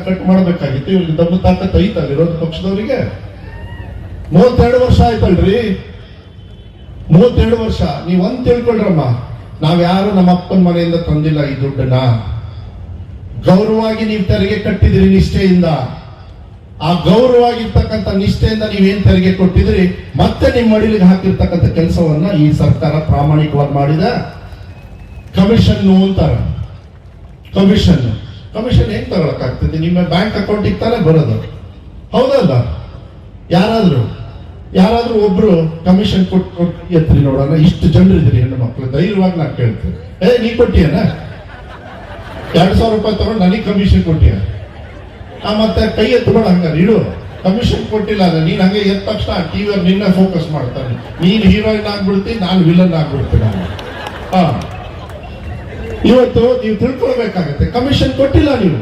Cut ಮಾಡಬೇಕಾಗಿತ್ತು. ಇವ್ರಿಗೆ ದಬ್ಬು ತಾಕತ್ ಐತ ವಿರೋಧ ಪಕ್ಷದವರಿಗೆ. 32 ವರ್ಷ ಆಯ್ತಲ್ರಿ, 32 ವರ್ಷ. ನೀವ್ ಒಂದ್ ತಿಳ್ಕೊಳ್ರಮ್ಮ, ನಾವ್ಯಾರು ನಮ್ಮ ಅಪ್ಪನ ಮನೆಯಿಂದ ತಂದಿಲ್ಲ ಈ ದುಡ್ಡನ್ನ. ಗೌರವವಾಗಿ ನೀವು ತೆರಿಗೆ ಕಟ್ಟಿದಿರಿ ನಿಷ್ಠೆಯಿಂದ. ಆ ಗೌರವವಾಗಿರ್ತಕ್ಕಂಥ ನಿಷ್ಠೆಯಿಂದ ನೀವೇನ್ ತೆರಿಗೆ ಕೊಟ್ಟಿದ್ರಿ, ಮತ್ತೆ ನಿಮ್ಮ ಮಡಿಲಿಗೆ ಹಾಕಿರ್ತಕ್ಕಂಥ ಕೆಲಸವನ್ನ ಈ ಸರ್ಕಾರ ಪ್ರಾಮಾಣಿಕವಾಗಿ ಮಾಡಿದ. ಕಮಿಷನ್ ಅಂತಾರ, ಕಮಿಷನ್ ಹೆಂಗ್ ತಗೊಳಕಾಗ್ತದೆ? ನಿಮ್ಮ ಬ್ಯಾಂಕ್ ಅಕೌಂಟಿಗೆ ತಾನೇ ಬರೋದು, ಹೌದಲ್ಲ? ಯಾರಾದ್ರೂ ಒಬ್ರು ಕಮಿಷನ್ ಕೊಟ್ಟು ಎತ್ರಿ ನೋಡೋಣ. ಇಷ್ಟು ಜನರು ಇದ್ರಿ ಹೆಣ್ಣು ಮಕ್ಕಳು, ಧೈರ್ಯವಾಗಿ ನಾನು ಕೇಳ್ತೇನೆ, ನೀ ಕೊಟ್ಟಿಯನ 2,000 ರೂಪಾಯಿ ತಗೊಂಡು ನನಗೆ ಕಮಿಷನ್ ಕೊಟ್ಟಿಯ? ಮತ್ತೆ ಕೈ ಎತ್ಬೇಡ, ಹಂಗಾರೆ ಇಡು. ಕಮಿಷನ್ ಕೊಟ್ಟಿಲ್ಲ ಅಂದ್ರೆ ನೀನ್ ಹಂಗೆ ಎದ್ದ ತಕ್ಷಣ ಟಿವಿ ನಿನ್ನ ಫೋಕಸ್ ಮಾಡ್ತಾನೆ. ನೀನ್ ಹೀರೋಯಿನ್ ಆಗ್ಬಿಡ್ತೀನಿ, ನಾನು ವಿಲನ್ ಆಗ್ಬಿಡ್ತೀನಿ. ಇವತ್ತು ನೀವು ತಿಳ್ಕೊಳ್ಬೇಕಾಗತ್ತೆ, ಕಮಿಷನ್ ಕೊಟ್ಟಿಲ್ಲ ನೀವು.